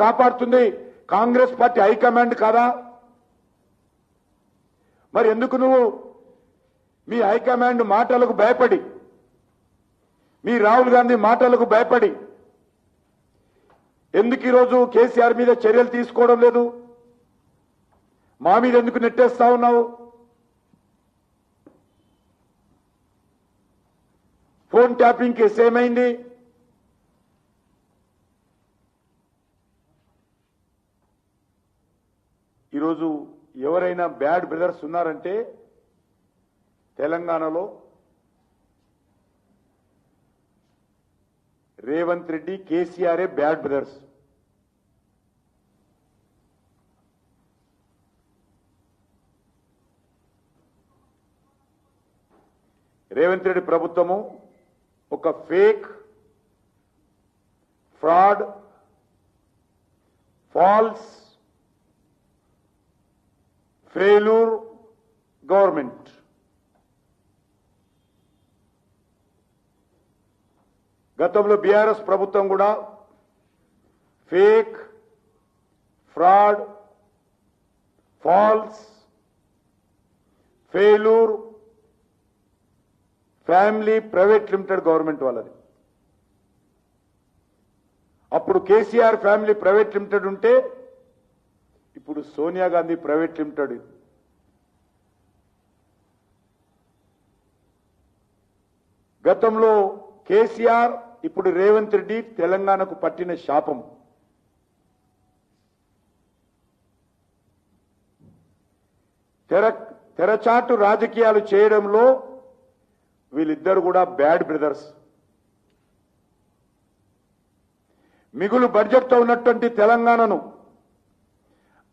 కాపాడుతుంది Congress party high command కాదా? మరి ఎందుకు నువ్వు మీ హైకమాండ్ మాటలకు భయపడి, మీ రాహుల్ గాంధీ మాటలకు భయపడి ఎందుకు ఈరోజు కేసీఆర్ మీద చర్యలు తీసుకోవడం లేదు? మా మీద ఎందుకు నెట్టేస్తా ఉన్నావు? ఫోన్ ట్యాపింగ్ కేసు ఏమైంది? ఈరోజు ఎవరైనా బ్యాడ్ బ్రదర్స్ ఉన్నారంటే తెలంగాణలో రేవంత్ రెడ్డి, కేసీఆరే బ్యాడ్ బ్రదర్స్. రేవంత్ రెడ్డి ప్రభుత్వము ఒక fake, fraud, false, failure government. గతంలో బీఆర్ఎస్ ప్రభుత్వం కూడా fake, fraud, false, failure family private limited government వాళ్ళది. అప్పుడు కేసీఆర్ ఫ్యామిలీ ప్రైవేట్ లిమిటెడ్ ఉంటే ఇప్పుడు సోనియా గాంధీ ప్రైవేట్ లిమిటెడ్. గతంలో కేసీఆర్, ఇప్పుడు రేవంత్ రెడ్డి తెలంగాణకు పట్టిన శాపం. తెరచాటు రాజకీయాలు చేయడంలో వీళ్ళిద్దరు కూడా బ్యాడ్ బ్రదర్స్. మిగులు బడ్జెట్తో ఉన్నటువంటి తెలంగాణను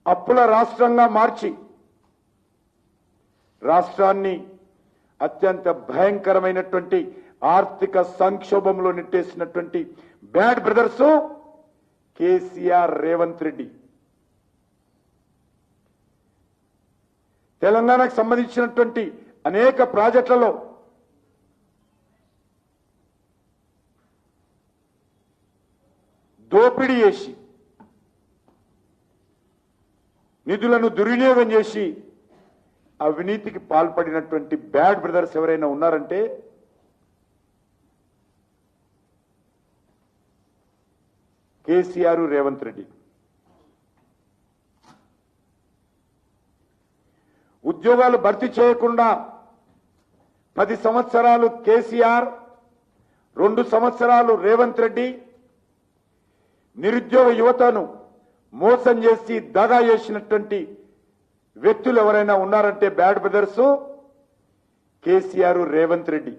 అప్పుల రాష్ట్రంగా మార్చి రాష్ట్రాన్ని అత్యంత భయంకరమైనటువంటి ఆర్థిక సంక్షోభంలో నెట్టేసినటువంటి బ్యాడ్ బ్రదర్స్ కేసీఆర్, రేవంత్ రెడ్డి. తెలంగాణకు సంబంధించినటువంటి అనేక ప్రాజెక్టులలో దోపిడీ చేసి, నిధులను దుర్వినియోగం చేసి అవినీతికి పాల్పడినటువంటి బ్యాడ్ బ్రదర్స్ ఎవరైనా ఉన్నారంటే కేసీఆర్, రేవంత్ రెడ్డి. ఉద్యోగాలు భర్తీ చేయకుండా 10 సంవత్సరాలు కేసీఆర్, 2 సంవత్సరాలు రేవంత్ రెడ్డి నిరుద్యోగ యువతను మోసం చేసి దగా చేసినటువంటి వ్యక్తులు ఎవరైనా ఉన్నారంటే బ్యాడ్ బ్రదర్స్ కేసీఆర్, రేవంత్ రెడ్డి.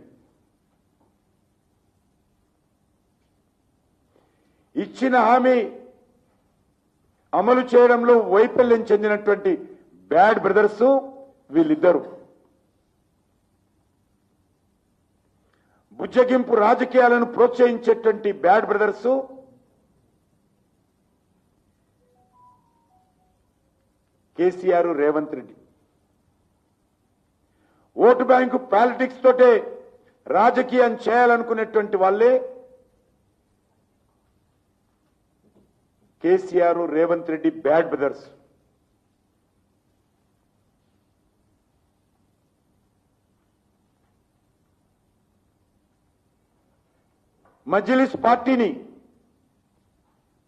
ఇచ్చిన హామీ అమలు చేయడంలో వైఫల్యం చెందినటువంటి బ్యాడ్ బ్రదర్స్ వీళ్ళిద్దరు. బుజ్జగింపు రాజకీయాలను ప్రోత్సహించేటువంటి bad brothers KCR, Revanth Reddy. Vote bank politics తోటే రాజకీయం చేయాలనుకునేటువంటి వాళ్ళే కేసీఆర్, రేవంత్ రెడ్డి బ్యాడ్ బ్రదర్స్. మజ్లిస్ పార్టీని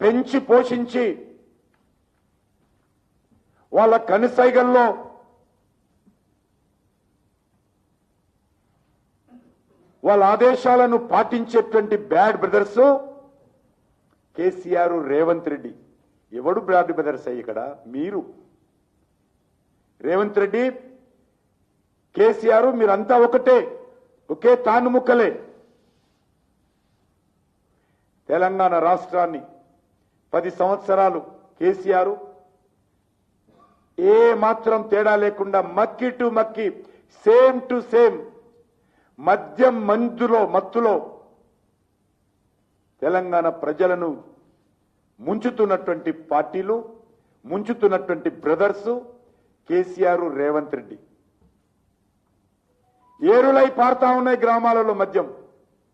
పెంచి పోషించి వాళ్ళ కనుసైగల్లో వాళ్ళ ఆదేశాలను పాటించేటువంటి బ్యాడ్ బ్రదర్స్ కేసీఆర్, రేవంత్ రెడ్డి. ఎవడు బ్యాడ్ బ్రదర్స్ అయ్యి ఇక్కడ? మీరు. రేవంత్ రెడ్డి, కేసీఆర్ మీరంతా ఒకటే, ఒకే తాను ముక్కలే. తెలంగాణ రాష్ట్రాన్ని 10 సంవత్సరాలు కేసీఆర్ ఏ మాత్రం తేడా లేకుండా మక్కి టు మక్కి, సేమ్ టు సేమ్, మద్యం మత్తులో తెలంగాణ ప్రజలను ముంచుతున్నటువంటి పార్టీలు, ముంచుతున్నటువంటి బ్రదర్స్ కేసీఆర్, రేవంత్ రెడ్డి. ఏరులై పారుతా ఉన్నాయి గ్రామాలలో మద్యం.